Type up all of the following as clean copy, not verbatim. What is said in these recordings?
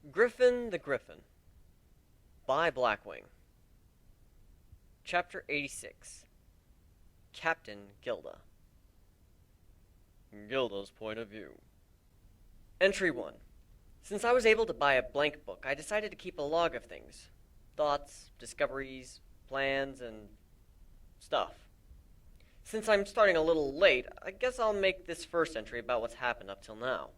Griffin the Griffin by BlackWing. Chapter 86. Captain Gilda. Gilda's point of view. Entry 1. Since I was able to buy a blank book, I decided to keep a log of things. Thoughts, discoveries, plans, and stuff. Since I'm starting a little late, I guess I'll make this first entry about what's happened up till now.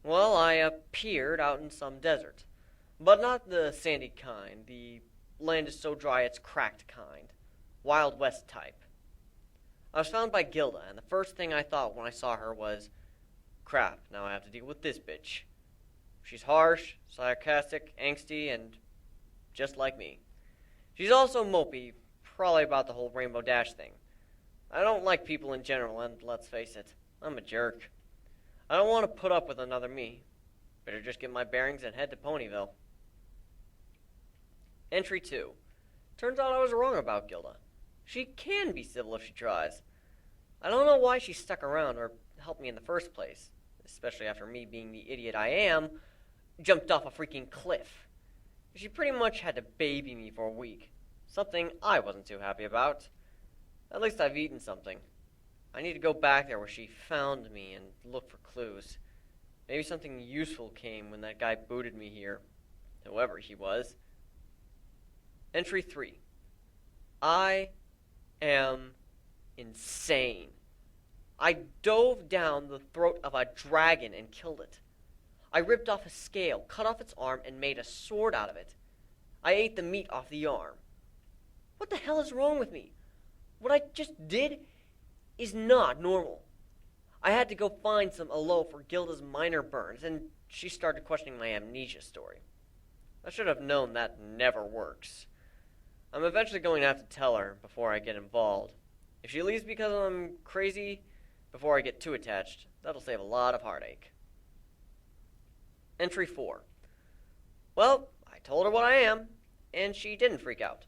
Well, I appeared out in some desert. But not the sandy kind. The land is so dry it's cracked kind. Wild West type. I was found by Gilda, and the first thing I thought when I saw her was, crap, now I have to deal with this bitch. She's harsh, sarcastic, angsty, and just like me. She's also mopey, probably about the whole Rainbow Dash thing. I don't like people in general, and let's face it, I'm a jerk. I don't want to put up with another me. Better just get my bearings and head to Ponyville. Entry 2. Turns out I was wrong about Gilda. She can be civil if she tries. I don't know why she stuck around or helped me in the first place, especially after me being the idiot I am, jumped off a freaking cliff. She pretty much had to baby me for a week, something I wasn't too happy about. At least I've eaten something. I need to go back there where she found me and look for clues. Maybe something useful came when that guy booted me here, whoever he was. Entry 3. I am insane. I dove down the throat of a dragon and killed it. I ripped off a scale, cut off its arm, and made a sword out of it. I ate the meat off the arm. What the hell is wrong with me? What I just did is not normal. I had to go find some aloe for Gilda's minor burns, and she started questioning my amnesia story. I should have known that never works. I'm eventually going to have to tell her before I get involved. If she leaves because I'm crazy before I get too attached, that'll save a lot of heartache. Entry 4. Well, I told her what I am, and she didn't freak out.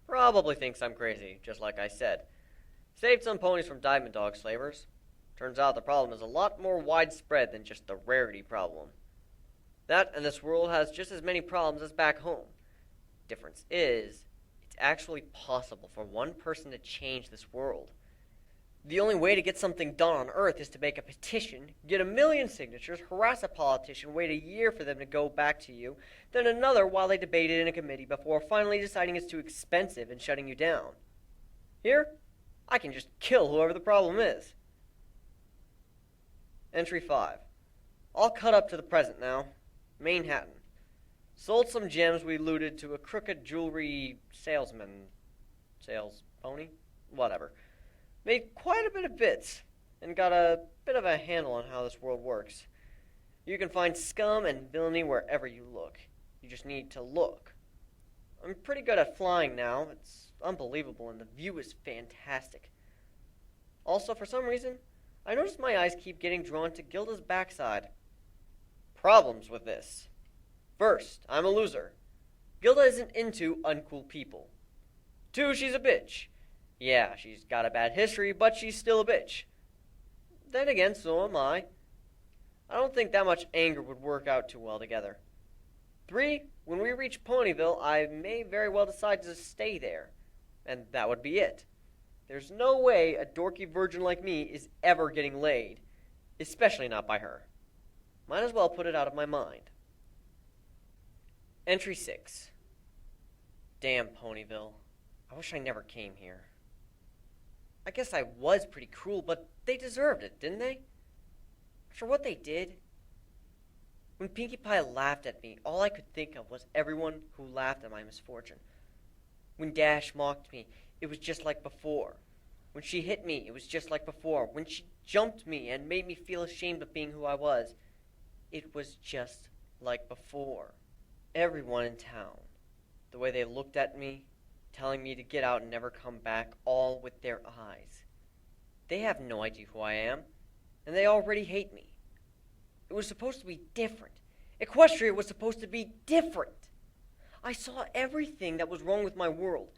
Probably thinks I'm crazy, just like I said. Saved some ponies from Diamond Dog slavers. Turns out the problem is a lot more widespread than just the rarity problem. That and this world has just as many problems as back home. Difference is, it's actually possible for one person to change this world. The only way to get something done on Earth is to make a petition, get 1 million signatures, harass a politician, wait a year for them to go back to you, then another while they debate it in a committee before finally deciding it's too expensive and shutting you down. Here, I can just kill whoever the problem is. Entry 5. All cut up to the present now. Manhattan. Sold some gems we looted to a crooked jewelry sales pony? Whatever. Made quite a bit of bits, and got a bit of a handle on how this world works. You can find scum and villainy wherever you look. You just need to look. I'm pretty good at flying now. It's unbelievable, and the view is fantastic. Also, for some reason, I notice my eyes keep getting drawn to Gilda's backside. Problems with this. First, I'm a loser. Gilda isn't into uncool people. 2, she's a bitch. Yeah, she's got a bad history, but she's still a bitch. Then again, so am I. I don't think that much anger would work out too well together. 3, when we reach Ponyville, I may very well decide to stay there. And that would be it. There's no way a dorky virgin like me is ever getting laid. Especially not by her. Might as well put it out of my mind. Entry 6. Damn Ponyville. I wish I never came here. I guess I was pretty cruel, but they deserved it, didn't they? After what they did. When Pinkie Pie laughed at me, all I could think of was everyone who laughed at my misfortune. When Dash mocked me, it was just like before. When she hit me, it was just like before. When she jumped me and made me feel ashamed of being who I was, it was just like before. Everyone in town, the way they looked at me, telling me to get out and never come back, all with their eyes. They have no idea who I am, and they already hate me. It was supposed to be different. Equestria was supposed to be different. I saw everything that was wrong with my world,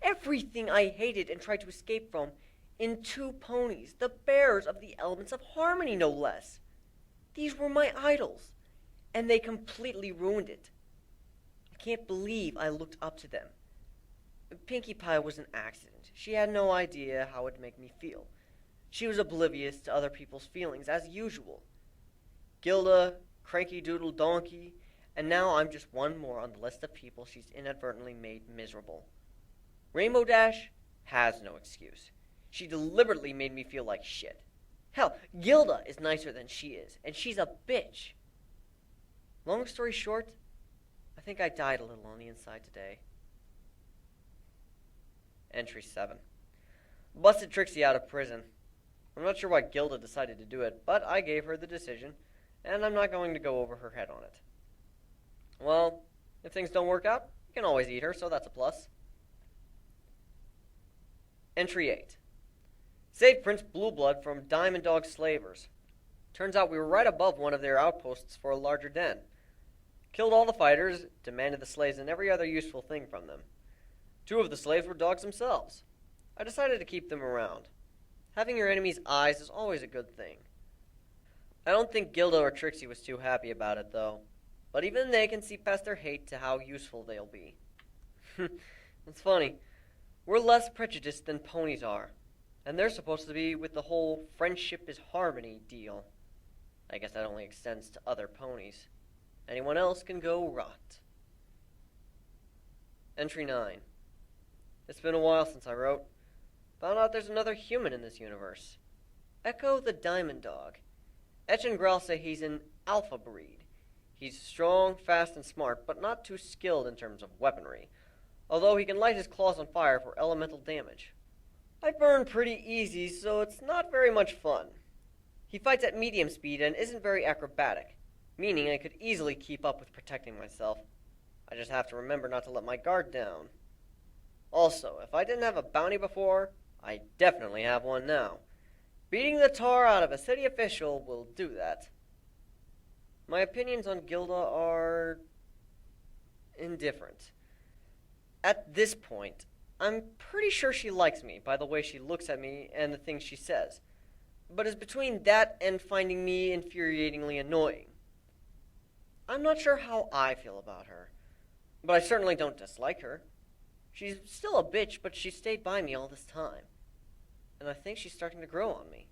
everything I hated and tried to escape from, in 2 ponies, the bearers of the elements of harmony, no less. These were my idols, and they completely ruined it. I can't believe I looked up to them. Pinkie Pie was an accident. She had no idea how it would make me feel. She was oblivious to other people's feelings, as usual. Gilda, Cranky Doodle Donkey, and now I'm just one more on the list of people she's inadvertently made miserable. Rainbow Dash has no excuse. She deliberately made me feel like shit. Hell, Gilda is nicer than she is, and she's a bitch. Long story short, I think I died a little on the inside today. Entry 7. Busted Trixie out of prison. I'm not sure why Gilda decided to do it, but I gave her the decision, and I'm not going to go over her head on it. Well, if things don't work out, you can always eat her, so that's a plus. Entry 8. Saved Prince Blueblood from Diamond Dog slavers. Turns out we were right above one of their outposts for a larger den. Killed all the fighters, demanded the slaves and every other useful thing from them. 2 of the slaves were dogs themselves. I decided to keep them around. Having your enemy's eyes is always a good thing. I don't think Gilda or Trixie was too happy about it, though. But even they can see past their hate to how useful they'll be. It's funny. We're less prejudiced than ponies are. And they're supposed to be with the whole friendship is harmony deal. I guess that only extends to other ponies. Anyone else can go rot. Entry 9. It's been a while since I wrote. Found out there's another human in this universe. Echo the Diamond Dog. Etch and Growl say he's an alpha breed. He's strong, fast, and smart, but not too skilled in terms of weaponry, although he can light his claws on fire for elemental damage. I burn pretty easy, so it's not very much fun. He fights at medium speed and isn't very acrobatic, meaning I could easily keep up with protecting myself. I just have to remember not to let my guard down. Also, if I didn't have a bounty before, I definitely have one now. Beating the tar out of a city official will do that. My opinions on Gilda are indifferent. At this point, I'm pretty sure she likes me by the way she looks at me and the things she says, but is between that and finding me infuriatingly annoying. I'm not sure how I feel about her, but I certainly don't dislike her. She's still a bitch, but she stayed by me all this time, and I think she's starting to grow on me.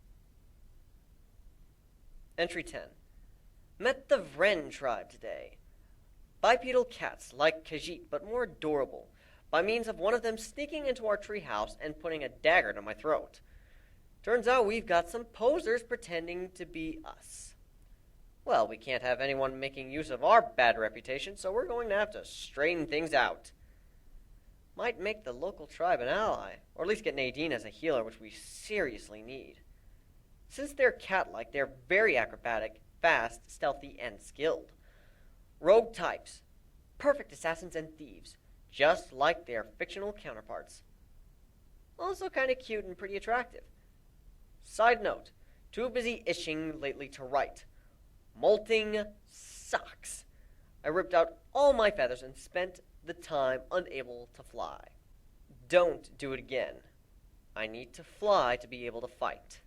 Entry 10. Met the Vren tribe today. Bipedal cats like Khajiit, but more adorable, by means of one of them sneaking into our treehouse and putting a dagger to my throat. Turns out we've got some posers pretending to be us. Well, we can't have anyone making use of our bad reputation, so we're going to have to straighten things out. Might make the local tribe an ally, or at least get Nadine as a healer, which we seriously need. Since they're cat-like, they're very acrobatic, fast, stealthy, and skilled. Rogue types. Perfect assassins and thieves, just like their fictional counterparts. Also kind of cute and pretty attractive. Side note, too busy itching lately to write. Molting sucks. I ripped out all my feathers and spent the time unable to fly. Don't do it again. I need to fly to be able to fight.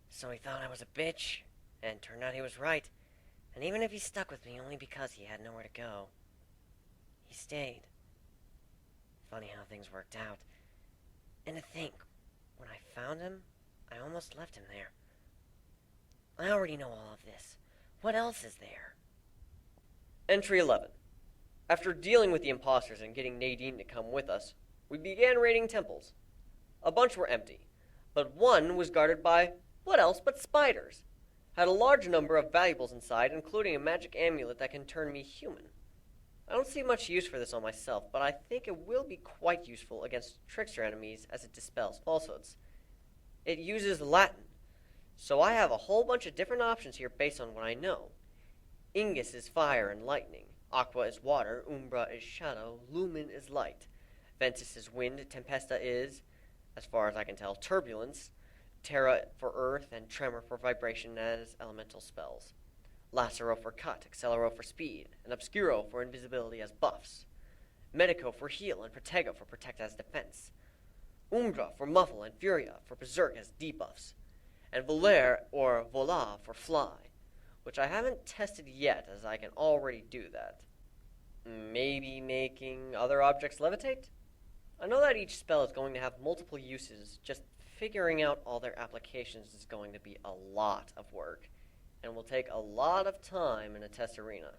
So he thought I was a bitch, and turned out he was right. And even if he stuck with me only because he had nowhere to go, he stayed. Funny how things worked out. And to think, when I found him, I almost left him there. I already know all of this. What else is there? Entry 11. After dealing with the imposters and getting Nadine to come with us, we began raiding temples. A bunch were empty, but one was guarded by, what else but spiders? Had a large number of valuables inside, including a magic amulet that can turn me human. I don't see much use for this on myself, but I think it will be quite useful against trickster enemies as it dispels falsehoods. It uses Latin, so I have a whole bunch of different options here based on what I know. Ingus is fire and lightning, Aqua is water, Umbra is shadow, Lumen is light, Ventus is wind, Tempesta is, as far as I can tell, turbulence, Terra for earth, and Tremor for vibration as elemental spells. Lacero for cut, Accelero for speed, and Obscuro for invisibility as buffs. Medico for heal, and Protego for protect as defense. Umbra for muffle, and Furia for berserk as debuffs. And Voler or Vola for fly. which I haven't tested yet, as I can already do that. Maybe making other objects levitate? I know that each spell is going to have multiple uses, just figuring out all their applications is going to be a lot of work, and will take a lot of time in a test arena.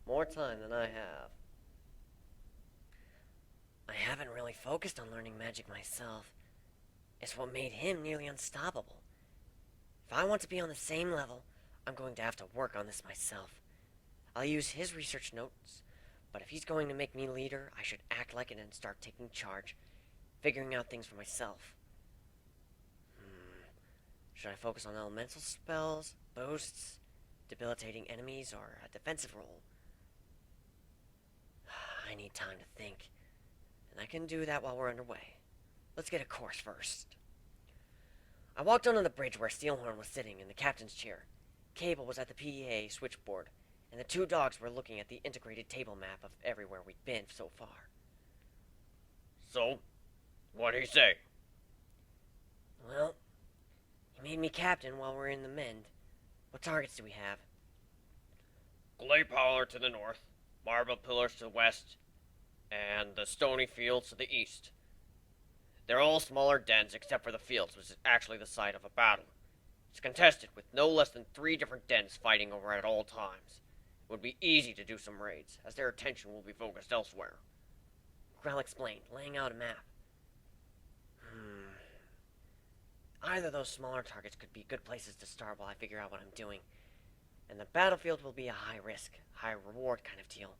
More time than I have. I haven't really focused on learning magic myself. It's what made him nearly unstoppable. If I want to be on the same level, I'm going to have to work on this myself. I'll use his research notes, but if he's going to make me leader, I should act like it and start taking charge, figuring out things for myself. Should I focus on elemental spells, boosts, debilitating enemies, or a defensive role? I need time to think, and I can do that while we're underway. Let's get a course first. I walked onto the bridge where Steelhorn was sitting in the captain's chair. Cable was at the PEA switchboard, and the two dogs were looking at the integrated table map of everywhere we'd been so far. So, what'd he say? Well, he made me captain while we're in the Mend. What targets do we have? Clay Powder to the north, Marble Pillars to the west, and the Stony Fields to the east. They're all smaller dens except for the fields, which is actually the site of a battle. It's contested, with no less than 3 different dens fighting over it at all times. It would be easy to do some raids, as their attention will be focused elsewhere. Grell explained, laying out a map. Either of those smaller targets could be good places to start while I figure out what I'm doing. And the battlefield will be a high-risk, high-reward kind of deal.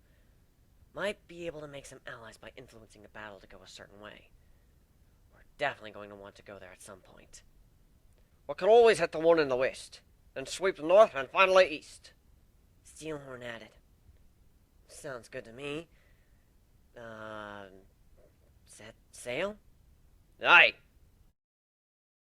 Might be able to make some allies by influencing the battle to go a certain way. We're definitely going to want to go there at some point. We can always hit the one in the west, then sweep the north and finally east. Steelhorn added. Sounds good to me. Set sail? Aye.